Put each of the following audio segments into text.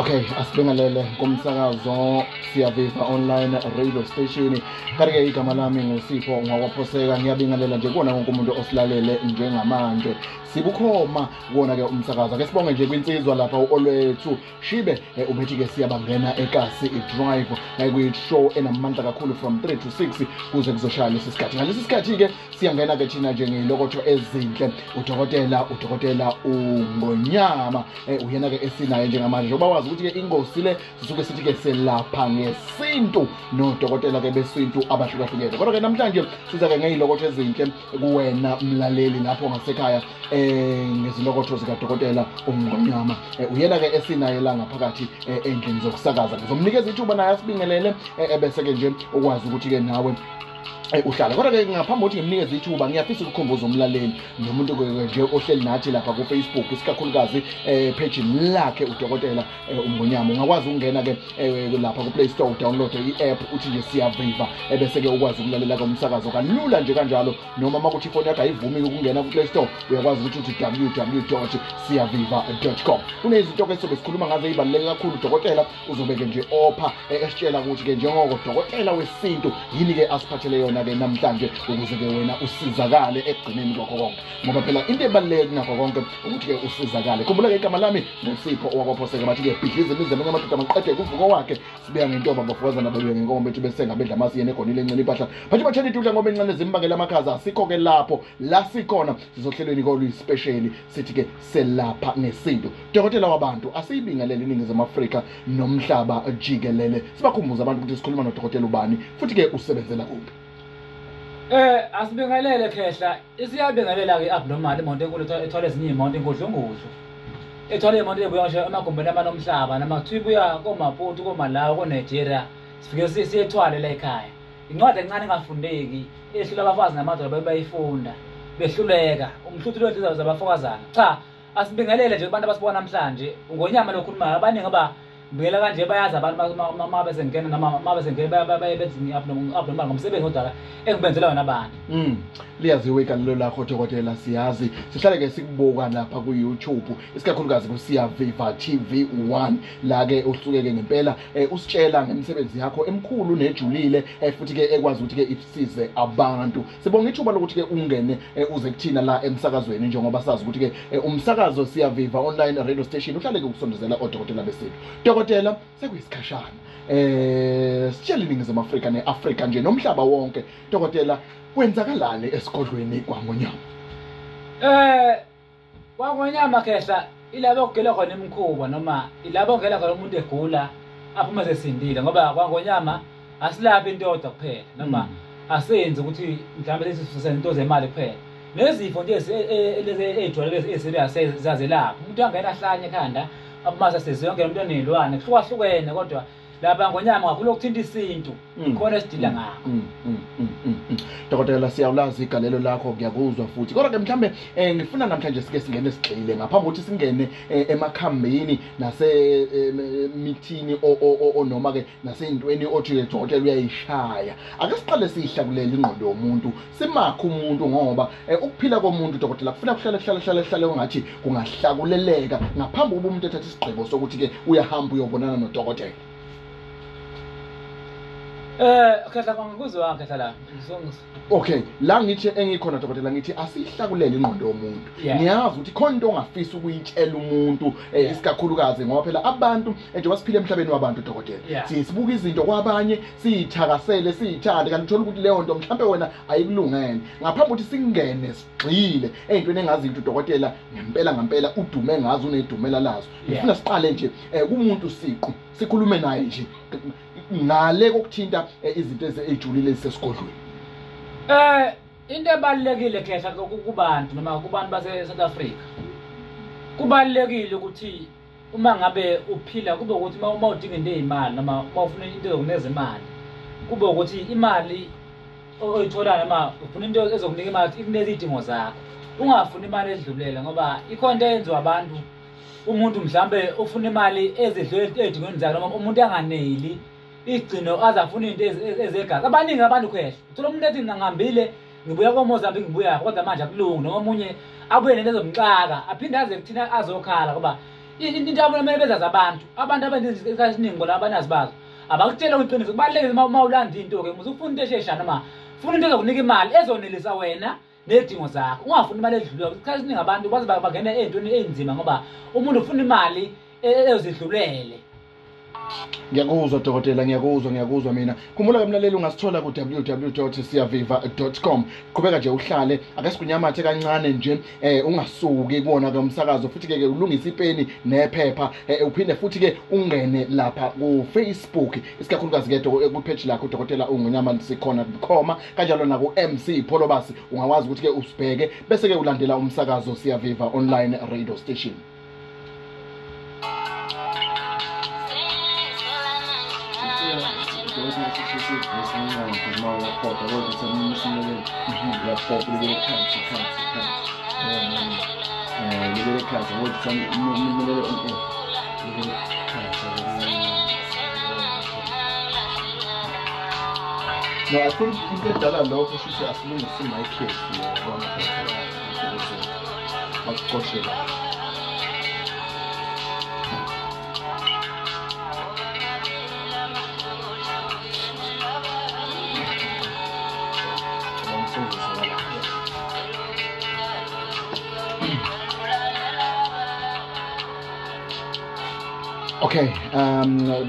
Okay, asibingelele kumsakazo siyaviva online radio station. Kanti-ke igama lami nguSipho ngwakwaphoseka. Ngiyabingelela nje kuona wonke umuntu osilalele njengamanje. Sibukhoma kuona-ke umsakazo. Ake sibonge nje kwinsizwa lapha uOlwethu Shibe ubethi-ke siyabangena ekasi i-drive kuyi-show enamandla kakhulu from 3 to 6 kuze kuzoshaya lesi sikhathi. Ngalesi sikhathi-ke siyangena-ke thina nje ngey'lokotho ezinhle. Udokotela uNgonyama uyena-ke esinaye njengamanje. Njengoba wazi ukuthi-ke ingosi le sisuke sithi-ke selapha ngesintu nodokotela-ke besintu abahlukahlukene. Kodwa-ke namhlanje siza-ke ngey'lokotho ezinhle kuwena mlaleli lapho ngasekhaya ngezilokotho zikadokotela uNgonyama. Uyena-ke esinaye la ngaphakathi endlini zokusakaza. Ngizomnikeza ithuba naye asibingelele bese-ke nje ukwazi ukuthi-ke nawe uhlala. Kodwa-ke ngaphambi kokuthi ngimnikeze ithuba ngiyafisa ukukhumbuza umlaleli nomuntu nje ohleli nathi lapha ku-Facebook isikakhulukazi page lakhe udokotela uNgonyama. Ungakwazi ukungena-ke lapha ku-Play Store udownload i-app uthi nje siyaviva bese-ke ukwazi ukulalela-ke umsakazo kalula nje kanjalo. Noma makuthi ifoni yakho ayivumi ukungena ku-Play Store uyakwazi ukuthi uthi www.siyaviva.com. Kunezinto-ke sobe sikhuluma ngazo ezibaluleke kakhulu. Udokotela uzobeke nje opha esitshela ukuthi-ke njengoko dokotela wesintu yini-ke asiphathele yona ke namhlanje ukuze-ke wena usizakale ekugcineni kwakho konke, ngoba phela into ebaluleke kunakho konke ukuthi-ke usizakale. Khumbula-ke igama lami nguSipho owakwaphoseka. Bathi-ke bhidlize imizamo ngamadoda maqede kuvuko wakhe sibuya ngentomba bafokazana babuye ngenkomo bethu besenga bedla amasi yena egonile encane impahla bathi bathela idudla ngoba encane zimbangela amakhaza. Asikho-ke lapho la sikhona sizohlelweni koluyispesheli sithi-ke selapha ngesintu. Dokotela wabantu asiyibingelele iNingizimu Afrika nomhlaba jikelele. Sibakhumbuza abantu ukuthi sikhuluma nodokotela ubani futhi-ke usebenzela kuphi. Asibingelele khehla isiyabingelela ke abnormal imoto enkulu ethwala ezinye imoto enkudlungudu ethwala imoto ebuya nje emagumbeni amanomhlaba namathiwa ibuya koMaputo koMalawi koNigeria sifike siyethwale la ekhaya. Incwadi encane engafundeki ehlula abafazi namadoda bayifunda behluleka umhluthu lwethu zabafokazana. Cha, asibingelele nje abantu abasibona namhlanje uNgonyama lokhulumayo abaningi aba ngela kanje bayazi abantu mabese ngena noma mabese ngena bayebenza abnormal ngomsebenzi odala engibenzela wona abantu. Liyaziwe igalelo lakho dokotela, siyazi sihlale-ke sikubuka lapha ku-YouTube isikakhulukazi kuSiyaviva TV1 la-ke usuke-ke ngempela usitshela ngemisebenzi yakho emkhulu nejulile futhi-ke ekwazi ukuthi-ke isize abantu. Sibonga ithuba lokuthi-ke ungene uze kuthina la emsakazweni njengoba sazi ukuthi-ke umsakazo Siyaviva online radio station uhlale-ke ukusondezela odokotela besintu. Dokotela, sekuyisikhashana sitshela iNingizimu Afrika ne-Afrika nje nomhlaba wonke, dokotela, kwenzakalani esigodlweni kwaNgonyama? KwaNgonyama khehla ilabo kugela khona imikhuba noma ilabo ngela khona umuntu egula aphuma sesindile, ngoba kwaNgonyama asilaphi into yodwa kuphela noma asenze ukuthi mhlawumbe sisento zemali kuphela. Nezifo nje lezi ejwayele eziyazelapha umuntu angena ahlanye ekhanda aphuma sesizonke umuntu onelwane kuhlukahlukene, kodwa lapha Ngonyama kakhulu ukuthinta isintu ikhona esidila ngakho. Dokotela, siyawulazi igalelo lakho, ngiyakuzwa futhi. Kodwa-ke mhlambe ngifuna namhlanje sike singene sigxile ngaphambi kokuthi singene emakhambeni nasemithini noma-ke nasey'ntweni othi-ke dokotela uyayishaya. Ake siqale siyihlakulele ingqondo yomuntu, simakhe umuntu ngoba ukuphila komuntu dokotela kufuna kuhlale ungathi kungahlakuleleka ngaphambi kokuba umuntu ethathe isigqibo sokuthi-ke uyahamba uyobonana nodokotela. Khehla ngikuzwa khehla la. Okay, la ngithi engikhona dokotela ngithi asihlakulele ingqondo yomuntu. Ngiyazi ukuthi khona into ongafisa ukuyitshela umuntu isikakhulukazi ngoba phela abantu njengoba siphila emhlabeni wabantu dokotela. Sibuka izinto kwabanye siyithakasele siyithande kanti uthola ukuthi leyo nto mhlawumbe wena ayikulungele. Ngaphambi kokuthi singene sigxile ey'ntweni engazi ukuthi udokotela ngempela udume ngazo unedumela lazo. Ngifuna siqale nje kumuntu siqu sikhulume naye nje ngale kokuthinta izinto ezijulile ezisesigodlweni. Into ebalulekile khehla kubantu noma kubantu base-South Africa, kubalulekile ukuthi uma ngabe uphila kube ukuthi uma udinga into ey'mali noma uma ufuna into ezokunikeza imali kube ukuthi imali oyitholayo noma ufuna into ezokunika imali ikuneze iy'dingo zakho, ungafuni imali edlulela, ngoba ikhona into eyenziwa abantu. Umuntu mhlambe ufuna imali ezidlule ey'dingweni zakhe noma umuntu anganeli igcino azafuna into ezegazi. Abaningi abantu khehla uthola umuntu ethi ngihambile ngibuya koMozambique ngibuya kodwa manje akulungi, noma omunye abuye nento ezomxaka aphinde aze kuthina azokhala ngoba into abamele bezazi abantu abenza isikhathi esiningi bona abanazi bazo abakutshela iqiniso kubalekile uma ulanda into ke muze ufuna into esheshana noma ufuna into ezokunika imali ezonelisa wena nedingo zakho ungafuni imali edlulile isikhathi esiningi abantu baze bangena ezintweni enzima ngoba umuntu ufuna imali ezidlulele. Ngiyakuzwa dokotela, ngiyakuzwa mina. Khumbula ke mlaleli ungasithola ku www.siyaviva.com. Qhubeka nje uhlale ake sikunyamathe kancane nje ungasuki kubona ke umsakazo futhi ke ulungisa ipeni nephepha uphinde futhi ke ungene lapha ku Facebook isikakhulukazi ke ku page lakho dokotela ungonyama sikhona bukhoma kanjalo na ku MC Pholobasi ungakwazi ukuthi ke usibheke bese ke ulandela umsakazo Siyaviva online radio station. No, I think you get that a lot of issues as long as my kids, Okay,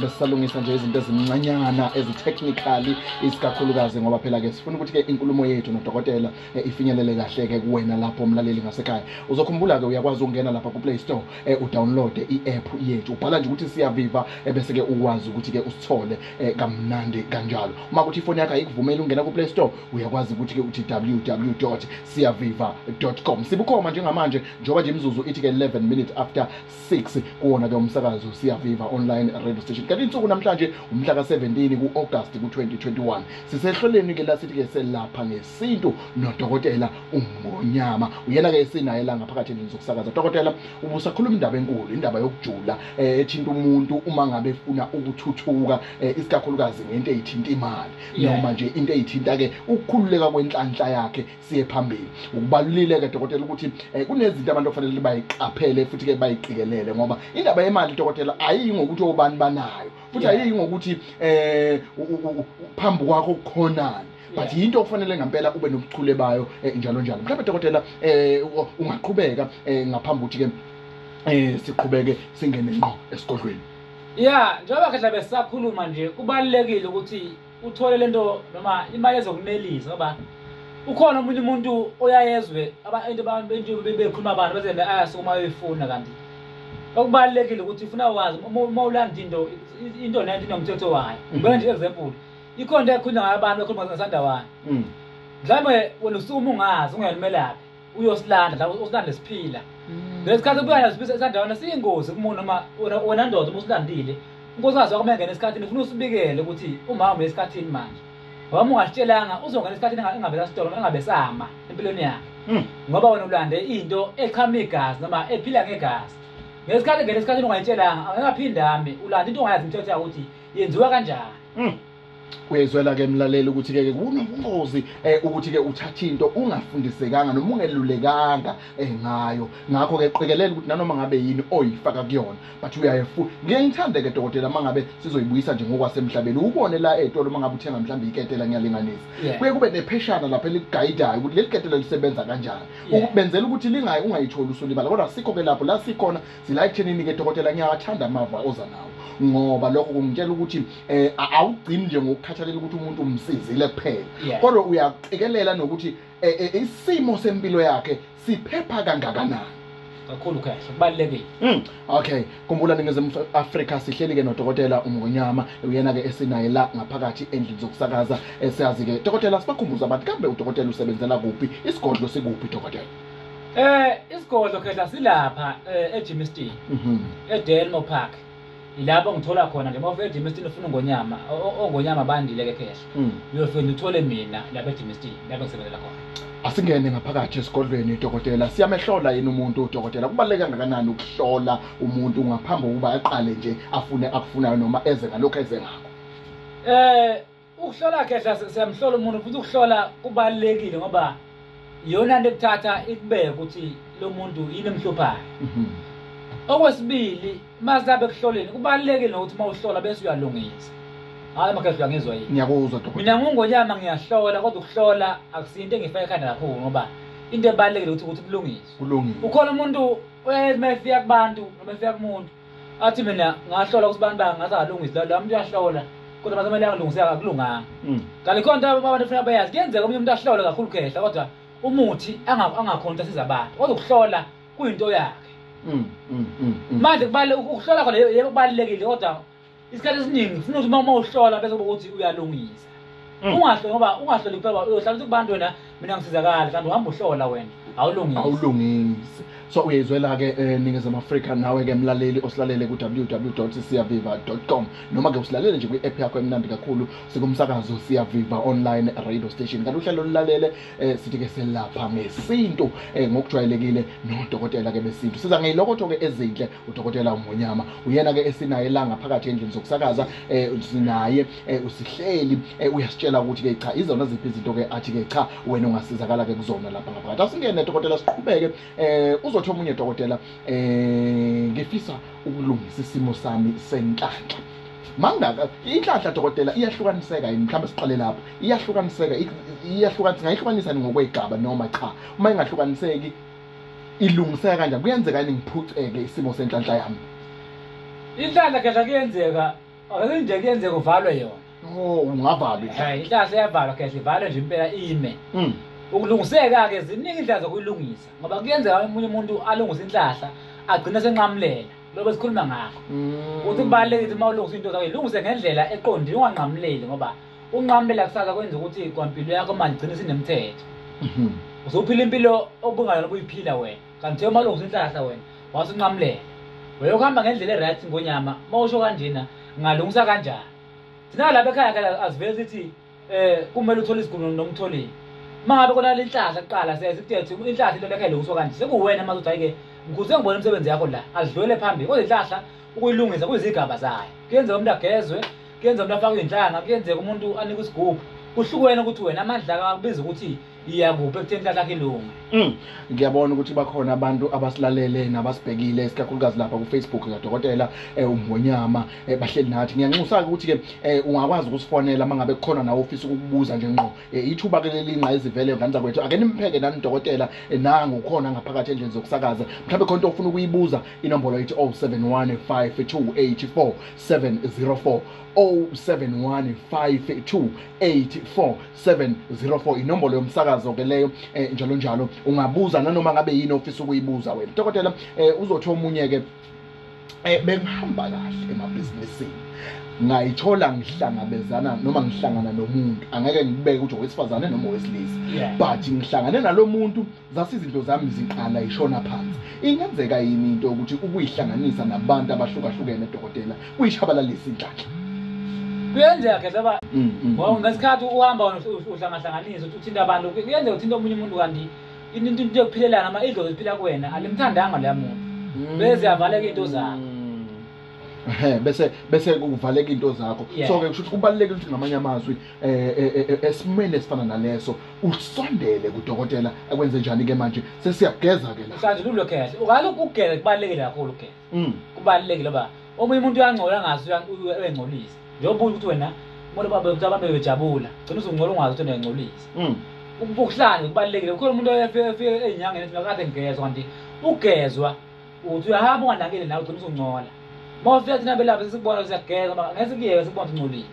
besalungisa nje izinto ezincanyana ezitechnically isikakhulukazi ngoba phela ke sifuna ukuthi ke inkulumo yethu nodokotela ifinyelele kahle ke kuwena lapho umlaleli ngasekhaya. Uzokhumbula ke uyakwazi ukungena lapha ku Play Store udownload i-app yethu. Ubhala nje ukuthi Siyaviva bese ke ukwazi ukuthi ke usithole kamnandi kanjalo. Uma kuthi ifoni yakho ayikuvumeli ungena ku Play Store uyakwazi ukuthi ke uthi www.siyaviva.com. Sibukhoma njengamanje njoba nje imizuzu ithi ke 11 minutes after 6 kuona ke umsakazo Siyaviva online radio station. Kanti insuku namhlanje umhla ka17 ku August ku 2021. Sisehloleni ke la sithi ke selapha ngesintu nodokotela Ubungonyama. Uyena ke esinaye la ngaphakathi endlini zokusakaza. Dokotela ubusakhuluma indaba enkulu, indaba yokujula ethinta umuntu uma ngabe efuna ukuthuthuka isikakhulukazi ngento ezithinta imali noma nje into ezithinta ke ukukhululeka kwenhlanhla yakhe siye phambili. Ukubalulile ke dokotela ukuthi kunezinto abantu ofanele bayiqaphele futhi ke bayiqikelele ngoba indaba yemali dokotela ayingokuthi obani banayo futhi ayingokuthi phambi kwakho kukhonani but into okufanele ngempela ube nobuchule bayo njalo njalo. Mhlawumbe dokotela ungaqhubeka ngaphambi ukuthi ke siqhubeke singene ngqo esigodlweni. Njengoba ke mhlawumbe sisakhuluma nje kubalekile ukuthi uthole lento noma imali ezokunelisa ngoba ukhona umunye umuntu oyayezwe abantu bekhuluma abantu bezenda ayasukuma uyifuna kanti okubalekile ukuthi ufuna wazi uma ulanda into nento inomthetho wayo. Ngibona nje example ikhona ekhulunywa ngabantu bekhuluma ngesandawane. Mhlawumbe wena usuma ungazi ungayimelaphi uyosilanda la usilanda lesiphila. Ngesikhathi ubuyana lesiphila esandawane siyingozi kumuntu noma wena ndoda uma usilandile unkosazi wakho mengena esikhathini ufuna usibikele ukuthi umama esikhathini manje. Ngoba ungasitshelanga uzongena esikhathini engabe sasitolo engabe sama empilweni yakhe. Ngoba wena ulande into eqhama igazi noma ephila ngegazi. Ngesikhathi ngene esikhathini ungayitshelanga angekaphinda ulanda into ongayazi imithetho yakho ukuthi yenziwa kanjani. Uyezwela ke mlaleli ukuthi ke kunobungozi ukuthi ke uthatha into ungafundisekanga noma ungelulekanga ngayo. Ngakho ke qikelela ukuthi nanoma ngabe yini oyifaka kuyona but uyayifu. Ngiyangithanda ke dokotela mangabe sizoyibuyisa nje ngokwasemhlabeni ubone la etolo mangabe uthenga mhlawumbe iketela ngiyalinganisa. Kuye kube nepheshana lapha eliguidayo ukuthi leli ketela lisebenza kanjani. Ukubenzela ukuthi ungayitholi usulibala kodwa sikho ke lapho la sikhona sila ekuthenini ke dokotela ngiyawathanda amava oza nawo ngoba lokho kungitshela ukuthi awugcini nje ngokukhathalela ukuthi umuntu umsizile kuphela kodwa uyaqikelela nokuthi isimo sempilo yakhe siphepha kangakanani. Kakhulu kahle kubalekile. Okay, kumbula ningezwe Africa sihleli ke nodokotela Ubungonyama uyena ke esinaye la ngaphakathi endlini zokusakaza esiyazi ke dokotela sibakhumbuza abantu kambe udokotela usebenzela kuphi isigodlo sikuphi dokotela? Isigodlo khehla silapha eGymnastic eDelmo Park. Ilapho ngithola khona nje mawufika eGymnastic ufuna ungonyama ongonyama bandile ke khehla uyofika uthole mina lapha eGymnastic lapho ngisebenzela khona. Asingene ngaphakathi esigodlweni dokotela siyamehlola yini umuntu udokotela kubaleka kangakanani ukuhlola umuntu ngaphambi kokuba aqale nje afune akufunayo noma eze ngalokho eze ngakho? Ukuhlola khehla siyamhlola umuntu futhi ukuhlola kubalekile ngoba iyona into ekuthatha ikubeke ukuthi lo muntu yini emhluphayo. Okwesibili masabe kuhloleni kubalekile ukuthi mawuhlola bese uyalungisa. Hayi makhehla ngizwa yini. Ngiyakuzwa dokotela. Mina ngongonyama ngiyahlola kodwa ukuhlola akusinto engifaka ekhanda kakhulu ngoba into ebalekile ukuthi kulungiswe. Kulungile. Ukhona umuntu mefika kubantu noma efika kumuntu athi mina ngahlola ukuthi abantu bangasalungisa la muntu uyahlola kodwa basemele akulungiseka akulunganga. Kanti khona abantu abafuna bayazi kuyenzeka umuntu ahlole kakhulu khehla kodwa umuthi angakhona asiza abantu kodwa ukuhlola kuyinto yakhe. Manje kubaleka ukuhlola khona yebo kubalekile kodwa isikhathi esiningi ufuna ukuthi uma uhlola bese ukuthi uyalungisa. Ungahloli ngoba ungahloli kuphela uyohlala kubantu wena mina ngisizakala kanti uhamba uhlola wena awulungisi. So uyezwela ke Ningizimu Afrika nawe ke mlaleli osilalele ku www.siyaviva.com noma ke usilalele nje kwi-app yakho emnandi kakhulu sikumsakazo Siyaviva online radio station. Kanti uhlelo lulalele sithi ke selapha ngesintu ngokujwayelekile nodokotela ke besintu. Siza ngeyilokotho ke ezinhle udokotela uMonyama uyena ke esinaye la ngaphakathi endlini zokusakaza sinaye usihleli uyasitshela ukuthi ke cha izona ziphi izinto ke athi ke cha wena ungasizakala ke kuzona lapha ngaphakathi. Asingene dokotela siqhubeke uzothi omunye dokotela ngifisa ukulungisa isimo sami senhlanhla. Mangaka inhlanhla dokotela iyahlukaniseka yini mhlawumbe siqale lapho iyahlukaniseka ngayihlukanisa ngokwegaba noma cha uma ingahlukaniseki ilungiseka kanjani kuyenzeka yini ngiphuceke isimo senhlanhla yami. Inhlanhla kahle kuyenzeka akunje kuyenzeka uvalwe yona. Ungavalwa inhlanhla iyavalwa kahle ivalwe nje impela ime. Ukulungiseka ke ziningi indlela zokuyilungisa ngoba kuyenzeka umunye umuntu alungisa inhlahla agcina senqamulela lobe sikhuluma ngakho ukuthi kubalekile uma ulungisa into zakho ilungise ngendlela eqondile unganqamuleli ngoba unqamulela kusasa kwenza ukuthi kwampilo yakho manje igcina sinemthetho uzophila impilo obungayona ubuyiphila wena kanti uma ulungisa inhlahla wena wasunqamulela uyohamba ngendlela eright ngonyama mawusho kanjena ngalungisa kanjani thina lapha ekhaya ke asivele sithi kumele uthole isigunu nomtholeni mangabe kona lenhlahla kuqala sesithi inhlahla into lekhe lungiswa kanje sekuwena manje uthi ayike ngikuze ngibona umsebenzi yakho la azidlule phambili kodwa inhlahla ukuyilungisa kuyizigaba zayo kuyenzeka umuntu agezwe kuyenzeka umuntu afake inhlanga kuyenzeka umuntu anikwe isigubhu kuhlukene ukuthi wena amandla akabiza ukuthi iyakuphi ekutheni inhlahla yakhe ilunge. Ngiyabona ukuthi bakhona abantu abasilalele nabasibhekile isikakhulukazi lapha ku Facebook kadokotela uMonyama bahleli nathi. Ngiyanxusa ukuthi ke ungakwazi ukusifonela mangabe kukhona nawe ofisa ukukubuza nje ngqo ithuba ke lelinqa ezivele ngani zakwethu ake nimpheke nani dokotela nangu ukhona ngaphakathi endlini zokusakaza mhlawumbe khona into ofuna ukuyibuza inombolo yithi 0715284704 0715284704 inombolo yomsakazo ke leyo njalo njalo ungabuza nanoma ngabe yini ofisa ukuyibuza wena dokotela. Uzothi omunye ke bengihamba kahle emabhizinisini ngayithola ngihlangabezana noma ngihlangana nomuntu angeke ngibeke ukuthi owesifazane noma owesilisa but ngihlangane nalomuntu zasi izinto zami ziqala ishona phansi. Ingenzeka yini into ukuthi ukuyihlanganisa nabantu abahlukahlukene dokotela uyishabalalisa inhlanhla? Kuyenzeka ke laba ngoba ngesikhathi uhamba uhlangahlanganisa uthinta abantu kuyenzeka uthinta omunye umuntu kanti into yokuphilelana ama idlo ziphila kuwena alimthandanga leya muntu bese yavaleka into zakho bese kuvaleka into zakho. So ke kusho ukuthi kubalulekile ukuthi ngamanye amazwi esimene esifana naleso usondele kudokotela akwenze njani ke manje sesiyageza ke la sanjululo kahle ukaloku ukugeza kubalulekile kakhulu ke kubalulekile ba omunye umuntu uyangcola ngazi uyangcolisa njengoba ukuthi wena umuntu babe bejabula gcina uzungcola ungazi ukuthi uyangcolisa ukuhlanje kubalulekile kukhona umuntu oyafika ezinyangeni ethi ngakade ngigezwa kanti ugezwa uthi uyahamba unganakile nawe ugcina uzungcola mawufika thina belapha sikubona siyageza maka ngeke sikuyeke sikubona ungcolile.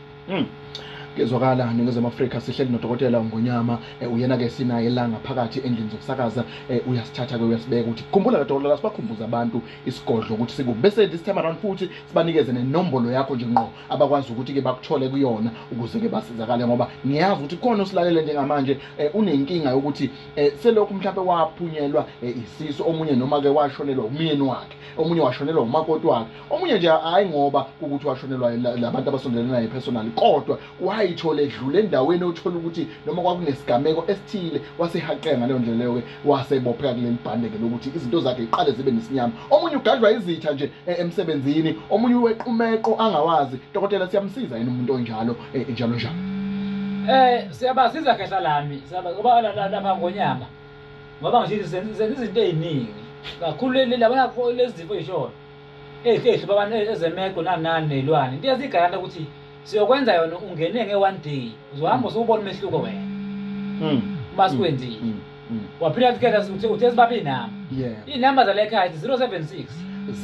Kezwakala Ningizimu Afrika sihleli nodokotela uMonyama uyena ke sinaye la ngaphakathi endlini zokusakaza uyasithatha ke uyasibeka ukuthi khumbula dokotela sibakhumbuza abantu isigodlo ukuthi sikube bese this time around futhi sibanikeze nenombolo yakho nje ngqo abakwazi ukuthi ke bakuthole kuyona ukuze ke basizakale ngoba ngiyazi ukuthi khona usilalele njengamanje unenkinga yokuthi selokhu mhlawumbe waphunyelwa isisu omunye noma ke washonelwa umyeni wakhe omunye washonelwa umakoti wakhe omunye nje hayi ngoba ukuthi washonelwa labantu abasondelene naye personally kodwa wayithola edlule endaweni othola ukuthi noma kwakunesigameko esithile wasehaqeka ngaleyo ndlela leyo wasebopheka kuleli bhande ke lokuthi izinto zakhe iqale zibe nesinyama omunye ugadlwa izitha nje emsebenzini omunye wequmeqo angawazi dokotela siyamsiza yini umuntu onjalo njalo njalo. Siyabasiza kahle lami ngoba lapha ngonyama ngoba ngisho senze izinto eziningi kakhulu labana lezi zifo isho ehlupha abantu ezemeko nani nelwane into yazigaranta ukuthi siyokwenza yona ungene nge1 day uzohamba usubona umehluko wena masikwenzile waphila tikhetha uthe sibaphi nami inamba zale ekhaya ithi 076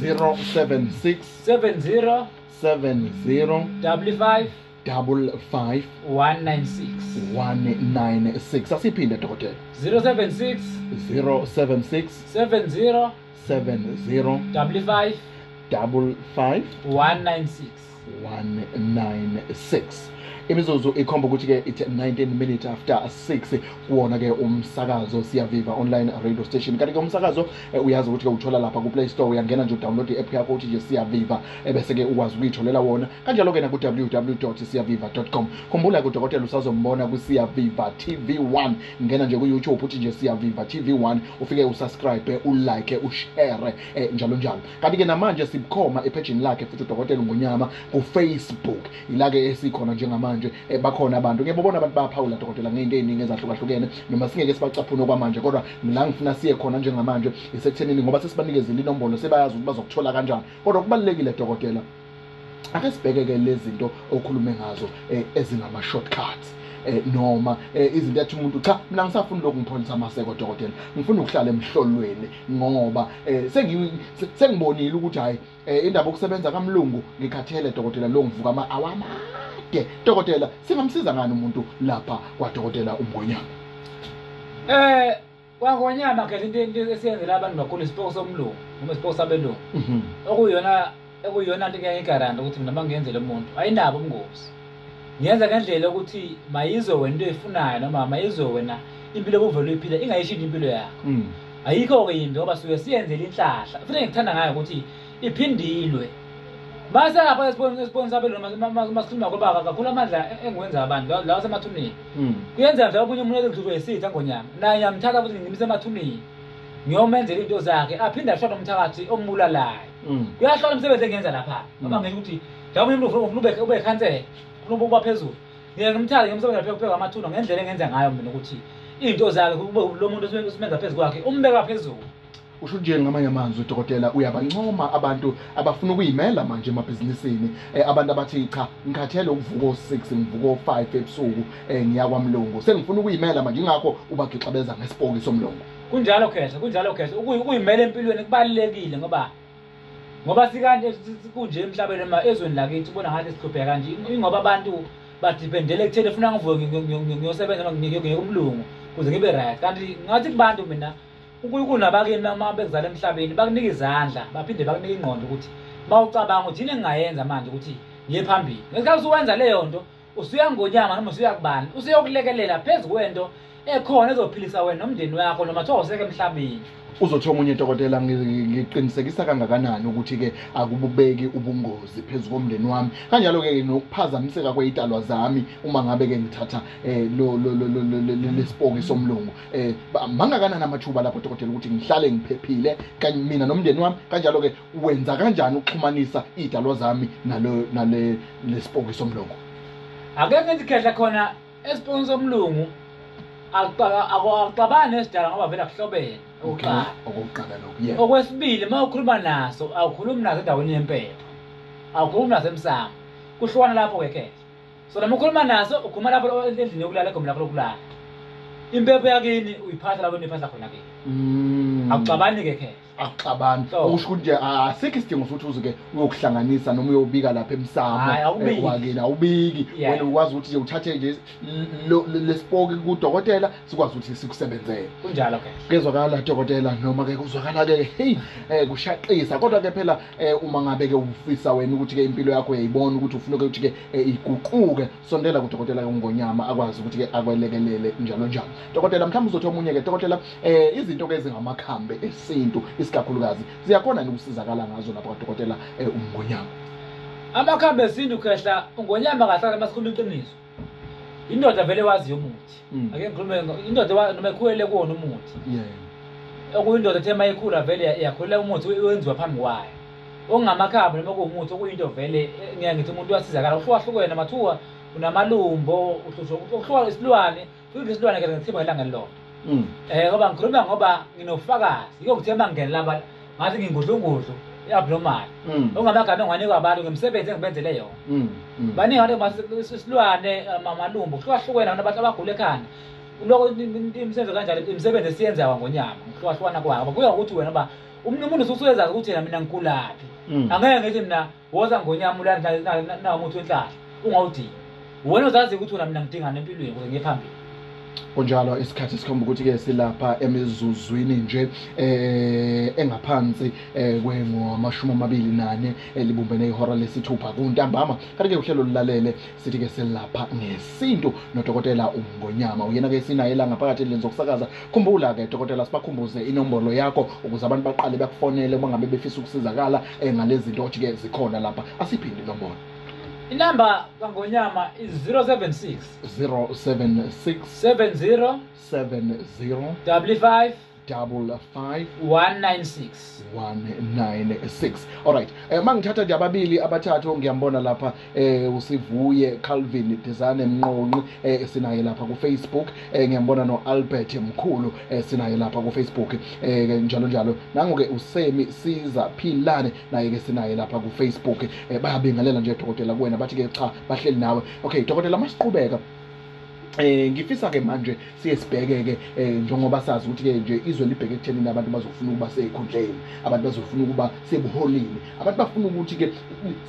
076 70 70 55 55 196 196 asiphinde dokotela 076 076 70 70 55 55 196 196 imizuzu ikhomba ukuthi ke it's 19 minutes after 6 kuwona ke umsakazo siyaviva online radio station kanti ke umsakazo uyazi ukuthi ke uthola lapha ku Play Store uyangena nje udownload i-app yakho uthi nje siyaviva bese ke ukwazi ukuyitholela wona kanjalo ke na ku www.siyaviva.com khumbula ke udokotela usazombona ku Siyaviva TV1 ngena nje ku YouTube uthi nje Siyaviva TV1 ufike usubscribe ulike ushare njalo njalo kanti ke namanje sibukhoma epage lakhe futhi udokotela ngonyama ku Facebook ila ke esikhona njengamanje bakhona abantu ngiyabona abantu bayaphawula dokotela ngeinto eziningi ezahlukahlukene noma singeke sibacaphune okwamanje kodwa mina ngifuna siye khona njengamanje isekuthenini ngoba sesibanikezile inombolo sebayazi ukuthi bazokuthola kanjani kodwa kubalekile dokotela ake sibheke ke lezi zinto okhulume ngazo ezingama shortcuts noma izinto ethi umuntu cha mina ngisafuna lokhu ngipholisa amaseko dokotela ngifuna ukuhlala emhlolweni ngoba sengibonile ukuthi hayi indaba okusebenza kaMlungu ngikhathele dokotela lo ngivuka ama-awama dokotela singamsiza ngani umuntu lapha kwadokotela uMgonyama kwangonyama ke into esiyenzela abantu bakhulu isipoko somlungu noma isipoko sabelungu okuyona into engiyigaranta ukuthi mina mangenzele umuntu ayinabo ubungozi ngiyenza ngendlela ukuthi mayizo wena into eyifunayo noma mayizo wena impilo obuvela uyiphila ingayishini impilo yakho ayikho ke yimbi ngoba suke siyenzele inhlahla futhi ngikuthanda ngayo ukuthi iphindilwe base lapha esiboni sabelo masikhuluma ngoba kakhulu amandla engwenza abantu la semathuneni kuyenza nje omunye umuntu ezidlulwe yisitha ngonyama naye yamthatha ukuthi ngimise emathuneni ngiyomenzela into zakhe aphinde ashona umthakathi ombulalayo kuyahlola umsebenzi engenza lapha ngoba ngisho ukuthi la omunye umuntu ufuna ube khansela ufuna ukuba phezulu ngeke ngimthathe ngimsebenza lapha kupheka amathuna ngendlela engenza ngayo mina ukuthi into zakhe kube lo muntu usebenza phezulu kwakhe umbeka phezulu usho nje ngamanye amazwi dokotela uyabancoma abantu abafuna ukuyimela manje emabhizinisini abantu abathi cha ngikhathele ukuvuka o6 ngivuka o5 ebusuku ngiyakwamlungu sengifuna ukuyimela manje ingakho ubagixabeza ngesipoki somlungu kunjalo khehla ukuyimela empilweni kubalekile ngoba sikanje kunje emhlabeni ema ezweni lakithi ubona ngathi sikhuphe kanje ingoba abantu badependele ekutheni ufuna ngivuke ngiyosebenza noma ngiyeke umlungu kuze ngibe right kanti ngathi kubantu mina kunabakini uma bekuzala emhlabeni bakunika izandla baphinde bakunika ingqondo ukuthi mawucabanga ukuthi yini engayenza manje ukuthi ngiye phambili ngesikhathi usuwenza leyo nto usuyangonyama noma usuyakubani usuyokulekelela phezulu kwento ekhona ezophilisa wena nomndeni wakho noma thoseke emhlabeni uzothi omunye dokotela ngiqinisekisa kangakanani ukuthi ke akububeki ubungozi phezulu komndeni wami kanjalo ke nokuphazamiseka kwezitalwa zami uma ngabe ke ngithatha lespoki somlungu mangakanani amathuba lapho dokotela ukuthi ngihlale ngiphephile kanye mina nomndeni wami kanjalo ke wenza kanjani ukuxhumanisa izitalwa zami nale lespoki somlungu ake ngithi khehla khona esipoki somlungu akuxabane nesidala ngoba vele akuhlobene okokuqala lokho okwesibili mawukhuluma naso awukhulumi naso endaweni yempepho awukhulumi naso emsamo kuhlukana lapho ke khehla so lama ukhuluma naso ukhuluma lapho endlini yokulala egomeni lakho lokulala impepho yakini uyiphatha lapho niphahla khona ke akuxabani ke khehla akuxabani usho ukuthi asikho isidingo futhi uzuke uyokuhlanganisa noma uyobika lapha emsamo wakini awubiki wena ukwazi ukuthi nje uthathe nje lespoki kudokotela sikwazi ukuthi sikusebenzele kunjalo ke kezwakala dokotela noma ke kuzwakala ke kushaqisa kodwa ke phela uma ngabe ke ufisa wena ukuthi ke impilo yakho uyayibona ukuthi ufuna ukuthi ke iguquke sondela kudokotela ngonyama akwazi ukuthi ke akwelekelele njalo njalo dokotela mhlawumbe uzothi omunye ke dokotela izinto ke ezingamakhambe esintu isikakhulukazi ziyakhona ukusizakala ngazo lapha kwadokotela uMgonyama amakhambe esintu khehla uNgonyama kahlala masikhuluma iqiniso indoda vele wazi yomuthi ake ngikhulume indoda noma ikhulele kuona umuthi okuyindoda ethe mayikhula vele yakhulela umuthi wenziwa phambi kwayo ongamakhambe noma kuwumuthi okuyinto vele ngeke ngithi umuntu uyasizakala uhlukahlukene amathuwa unamalumbo uhluka isilwane futhi isilwane ke ngithemba ngelanga lelo ngoba ngikhuluma ngoba nginofakazi yiko ngithe mangene lapha ngathi ngingudlungudlu abnormal ongamagama enganikwa abantu ngemsebenzi engibenzele yona baningi abantu sisilwane amalumbu hlukahlukene abantu abagula ekhanda lokho imisebenzi kanjalo imisebenzi esiyenzayo ngonyama ngihlukahlukana kwabo kuya ukuthi wena ba umuntu ususezazi ukuthi yena mina ngikulaphi angeke ngithi mina woza ngonyama ulana na umuntu wenhlahla ungawudingi wena uzazi ukuthi wena mina ngidingana empilweni ukuze ngiye phambili kunjalo isikhathi sikhomba ukuthi ke silapha emizuzwini nje engaphansi kwe-24 libumbene ihora lesithupha kuntambama kanti ke uhlelo lulalele sithi ke silapha ngesintu nodokotela uMngonyama uyena ke sinaye la ngaphakathi lenzokusakaza khumbula ke dokotela sibakhumbuze inombolo yakho ukuze abantu baqale bakufonele bangabe befisa ukusizakala ngalezi zinto othi ke zikhona lapha asiphinde inombolo inamba kaNgonyama is 076 70 55 196. Alright. Mangithatha nje ababili abathathu ngiyambona lapha uSivuye Calvin Dizane Mnqonqi sinaye lapha ku Facebook ngiyambona no Albert Mkhulu sinaye lapha ku Facebook njalo njalo nangu ke uSemi Siza Philane naye ke sinaye lapha ku Facebook bayabingelela nje dokotela kuwena bathi ke cha bahleli nawe. Okay dokotela masiqhubeka ngifisa ke manje siyesibheke ke njengoba sazi ukuthi ke nje izwe libheke ekuthenini abantu bazofuna ukuba sekhundleni abantu bazofuna ukuba sebuholini abantu bafuna ukuthi ke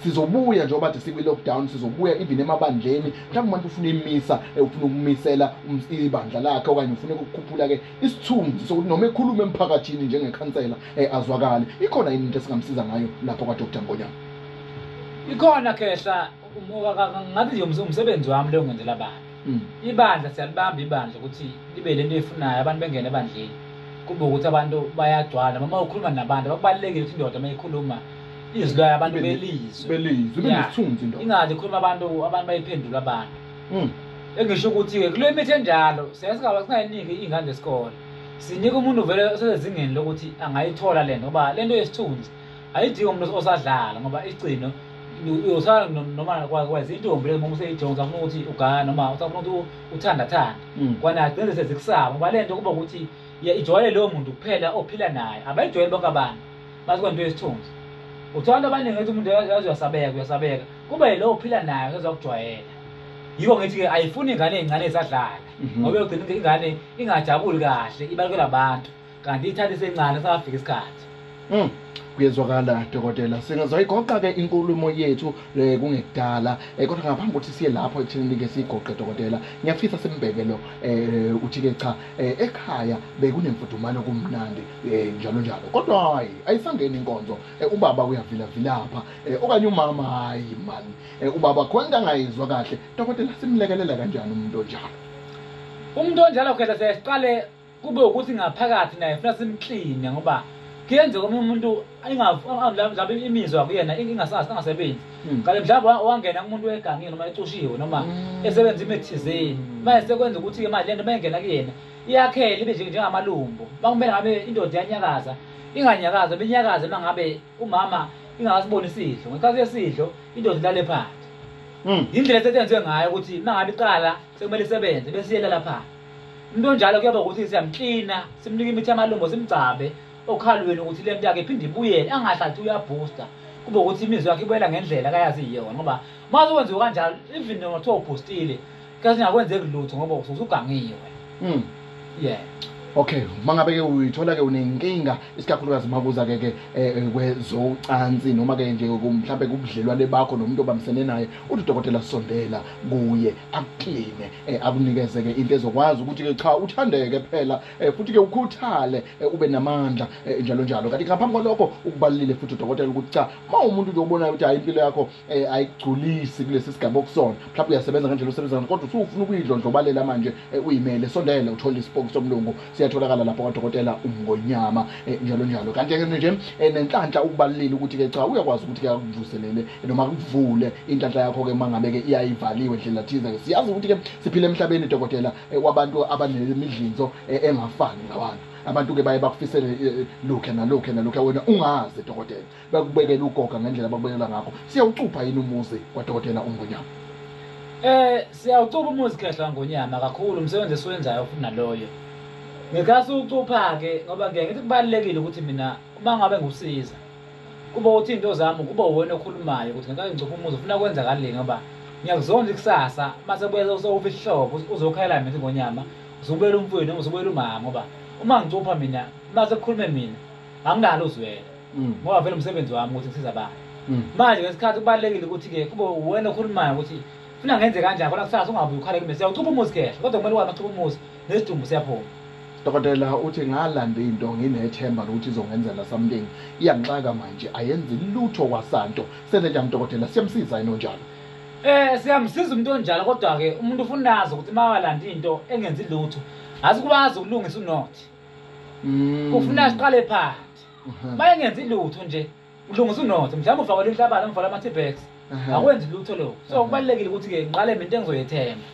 sizobuya njengoba bathi sikwi lockdown sizobuya even emabandleni mhlawumbe umuntu ufuna imisa ufuna ukumisela ibandla lakhe okanye ufuna ukukhuphula ke isithunzi sokuthi noma ekhulume emphakathini njengekhansela azwakale ikhona yini into esingamsiza ngayo lapho kwa Dr. Ngonyama ikhona khehla ngathi nje umsebenzi wami lo ngenzela abantu ibandla siyalibamba ibandla ukuthi libe lento efunayo abantu bengene ebandleni kube ukuthi abantu bayagcwala noma ukhuluma nabantu bakubalekile ukuthi indoda mayikhuluma izwi layo abantu belizwe benesithunzi into ingathi ikhuluma abantu bayiphendula abantu engisho ukuthi ke kule mithi enjalo singayiningi ingane zesikole sinika umuntu vele osezingeni lokuthi angayithola lento ngoba lento yesithunzi ayidingi umuntu osadlala ngoba igcino uyosala noma kwazi intombi lezo uma useyijonga ufuna ukuthi ugana noma ufuna ukuthi uthanda kwana gcine sezikusaba ngoba lento kuba ukuthi ijwayele lo muntu kuphela ophila naye abayijwayele bonke abantu bathi kwento yesithunzi uthola abaningi ukuthi umuntu uyasabeka kuba yilo ophila naye uzokujwayela yiko ngithi ke ayifuni ingane ezincane esadlala ngoba ugcina ingane ingajabuli kahle ibalekela abantu kanti ithatha isencane safika isikhathi kuyezwakala dokotela singazoyigoqa ke inkulumo yethu kungekudala kodwa ngaphambi kokuthi siye lapho ekuthenini ke siyigoqe dokotela ngiyafisa simbekelo uthi ke cha ekhaya bekunemfudumalo kumnandi njalo njalo kodwa hayi ayisangeni inkonzo ubaba uyavila vilapha okanye umama hayi mani ubaba khona angayizwa kahle dokotela simlekelela kanjani umuntu onjalo khela sesiqale kube ukuthi ngaphakathi naye ufuna simkline ngoba kuyenze komunye umuntu mhlawumbe imizwa kuyena ingasebenzi kanti mhlawumbe wangena kumuntu wegangeni noma ecushiwe noma esebenza imithizeni manje sekwenza ukuthi ke manje lento mayengena kuyena iyakhela ibe njengamalumbu bakumele ngabe indoda yanyakaza inganyakaza benyakaze mangabe umama ingasiboni isidlo ngekhathi yesidlo indoda ilale phansi indlela esetshenzwe ngayo ukuthi mangabe iqala sekumele isebenze bese iyela lapha umuntu onjalo kuyaba ukuthi siyamklina simnika imithi yamalumbu simgcabe okhalweni ukuthi lento yakhe iphinde ibuyele angahlathi uyabooster kube ukuthi imizwa yakhe ibuyela ngendlela akayazi iyona ngoba maze wenziwe kanjalo even noma kuthiwa uboostile kasi nyakwenzeki lutho ngoba usugangiwe okay mangabe ke uyithola ke unenkinga isikakhulukazi makuza ke kwezocansi noma ke nje mhlawumbe kubudlelwane bakho nomuntu obamsene naye uthi dokotela sondela kuye akukline akunikeze ke into ezokwazi ukuthi ke cha uthandeke phela futhi ke ukhuthale ube namandla njalo njalo kanti ngaphambi kwalokho ukubalile futhi udokotela ukuthi cha umuntu uyobona ukuthi hayi impilo yakho ayigculisi kulesi sigaba okusona mhlawumbe uyasebenza kanjalo usebenza kodwa usufuna ukuyidlondlobalela manje uyimele sondela uthola isipoko somlungu siyatholakala lapho kwaDokotela uMngonyama njalo njalo kanti ke nje nenhlanhla ukubalile ukuthi ke cha uyakwazi ukuthi ke akuvuselele noma akuvule inhlanhla yakho ke mangabe ke iyayivaliwe indlela thiza ke siyazi ukuthi ke siphile emhlabeni dokotela wabantu abanemidlinzo engafani ngabantu abantu ke baye bakufisele lokho nalokho wena ungazi dokotela bakubekela ugoga ngendlela bakubekela ngakho siyawucupha yini umuzi kwaDokotela uMngonyama siyawucupha umuzi khehla Ngonyama kakhulu umsebenzi esiwenzayo futhi naloyo ngekasi ucupha ke ngoba ngeke ngithi kubalekile ukuthi mina uma ngabe ngusiza kuba uthi into zami kuba wena okhulumayo ukuthi ngeke ngicophe umuzi ufuna kwenza kanjani ngoba ngiyakuzonda ikusasa mase buye usawufa isihlobo uzokhala mina ngonyama uzobela umfweni noma uzobela umama ngoba uma ngicopha mina mase kukhulume mina angingalo uzwela ngoba vele umsebenzi wami ukuthi ngisiza abantu manje ngesikhathi kubalekile ukuthi ke kuba wena okhulumayo ukuthi ufuna ngenze kanjani khona kusasa ungabuyi ukhala kimi siyawucupha umuzi kehla kodwa kumele wazi ukucupha umuzi nesidumbu siyaphuma. Dokotela uthi ngalanda into nginethemba ukuthi izongenzela something iyangixaka manje ayenzi lutho kwasanto senze njani dokotela siyamsiza yini onjalo? Siyamsiza umuntu onjalo kodwa ke umuntu ufuna nazo ukuthi mawalanda into engenzi lutho azikwazi ukulungisa unothi kufuna siqale phansi mayengenzi lutho nje ulungisa unothi mhlawumbe ufakela inhlabathi umfala ama-T-bags akwenzi lutho lokho so kubalulekile ukuthi ke ngiqale mina into engizoyethemba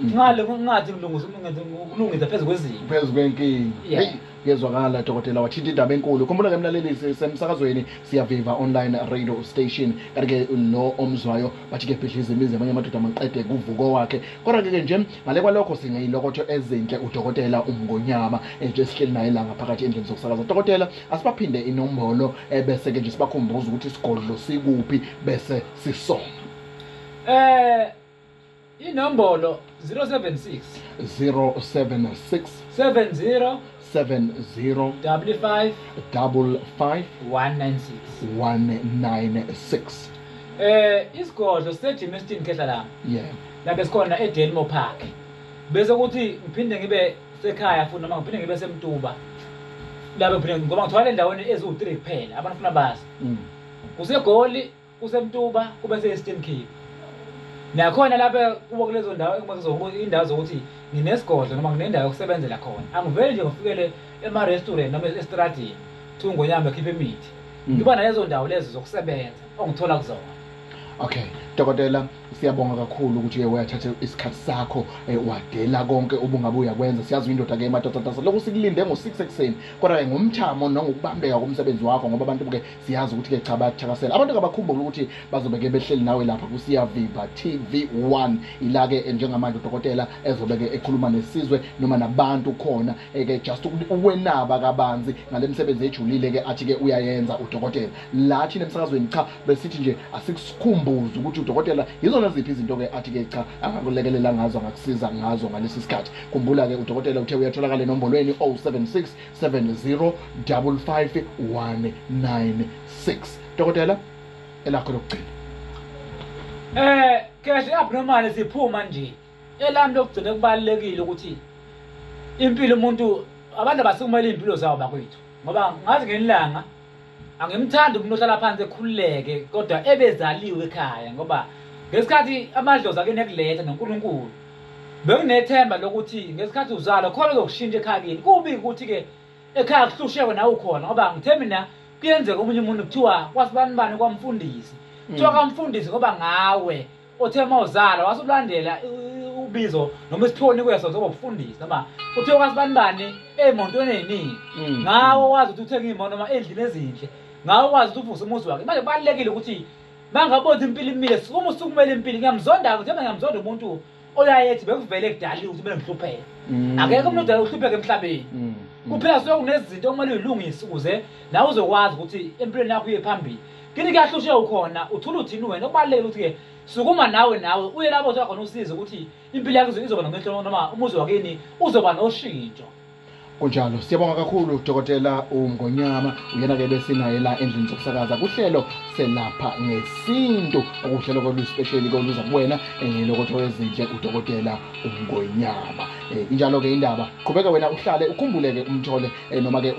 ngale kungathi ukulungisa phezu kwenkinga. Hey yezwakala dokotela wathinta indaba enkulu. Khumbula ke mlaleli semsakazweni siyaviva online radio station kanti ke lo omzwayo bathi ke bhidliza imizi abanye amadoda amaqede kuvuko wakhe kodwa ke nje ngale kwalokho singayilokotho ezinhle udokotela Ubungonyama nje sihleli naye la ngaphakathi endlini zokusakaza. Dokotela asibaphinde inombolo bese ke nje sibakhumbuza ukuthi isigodlo sikuphi bese sisona. Inombolo 076 70 55 196. Isigodlo seJimeston Khehla la. Yeah. Lapho sikhona eDelmo Park. Bese ukuthi ngiphinde ngibe sekhaya futhi noma ngiphinde ngibe seMtuba. Lapho phinde ngoba ngithwala endaweni eziwu3 kuphela abantu funa basi. Kusegoli, kuseMtuba, kube seEastern Cape. Nakhona lapha kuba kulezo ndawo ekuzokuba indawo zokuthi nginesigodlo noma nginendawo yokusebenzela khona. Angiveli nje ngofikele ema-restaurant noma estradini kuthi uNgonyama ekhiphe imithi. Ngiba nalezo ndawo lezo zokusebenza ongithola kuzona. Okay, dokotela siyabonga kakhulu ukuthi uyathatha isikhathi sakho wadela konke ubungabe uyakwenza. Siyazi indoda ke ematatasa lokho sikulinde ngo6 ekseni kodwa ngomthamo nongokubambeka komsebenzi wakho ngoba abantu ke siyazi ukuthi ke cha bathakasela abantu abakhumbula ukuthi bazobeke behleli nawe lapha kusiyaviva TV1 ila ke njengamanje udokotela ezobeke ekhuluma nesizwe noma nabantu khona ke just ukwenaba kabanzi ngale misebenzi ejulile ke athi ke uyayenza udokotela lathi nemsakazweni cha besithi nje asikukhumbuza ukuthi udokotela yizona ziphi izinto ke athi ke cha angakulekelela ngazo angakusiza ngazo ngalesi sikhathi. Khumbula ke udokotela uthe uyatholakala enombolweni 076 70 55 196. Dokotela elakho lokugcina. Kahle abnormal siphuma nje. Elami lokugcina kubalekile ukuthi impilo umuntu abantu abasikumele impilo zawo bakwethu. Ngoba ngazi ngelanga angimthanda umuntu ohlala phansi ekhululeke kodwa ebezaliwe ekhaya ngoba ngesikhathi amadlozi ake nekuletha noNkulunkulu bekunethemba lokuthi ngesikhathi uzalo khona uzokushintsha ekhaya kini kubi ukuthi ke ekhaya kuhlushekwe nawe ukhona ngoba ngithe mina kuyenzeka omunye umuntu kuthiwa kwasibanibani kwamfundisi kuthiwa kamfundisi ngoba ngawe othe mawuzala wasulandela ubizo noma isiphoni kweso zoba ubufundisi noma kuthiwa kwasibanibani emontweni eziningi ngawe wazi ukuthi uthenga imoto noma endlini ezinhle ngawe wazi ukuthi uvuse umuzi wakhe manje kubalekile ukuthi mangabona impilo imile uma usukumele impilo ngiyamzonda ukuthi ngiyamzonda umuntu oyayethi bekuvele ekudala ukuthi kumele ngihlupheke akekho umuntu odala uhlupheke emhlabeni kuphela sokunezinto okumele uyilungise ukuze nawe uzokwazi ukuthi empilweni yakho iye phambili kini kuyahlushe ukhona uthula uthini wena okubalekile ukuthi ke sukuma nawe uye lapho uthola khona usizo ukuthi impilo yakho izoba nomehlo noma umuzi wakini uzoba noshintsho. Kunjalo siyabonga kakhulu udokotela Ubungonyama uyena ke besinaye la endlini zokusakaza kuhlelo selapha ngesintu okuhlelo koluspecial koluza kuwena lokotho wezinhle udokotela Ubungonyama. Injalo ke indaba qhubeka wena uhlale ukhumbuleke umthole noma ke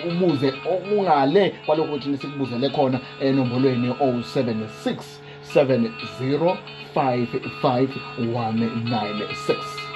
ubuze okungale kwalokho ukuthi sikubuzele khona enombolweni 076 70 55 196.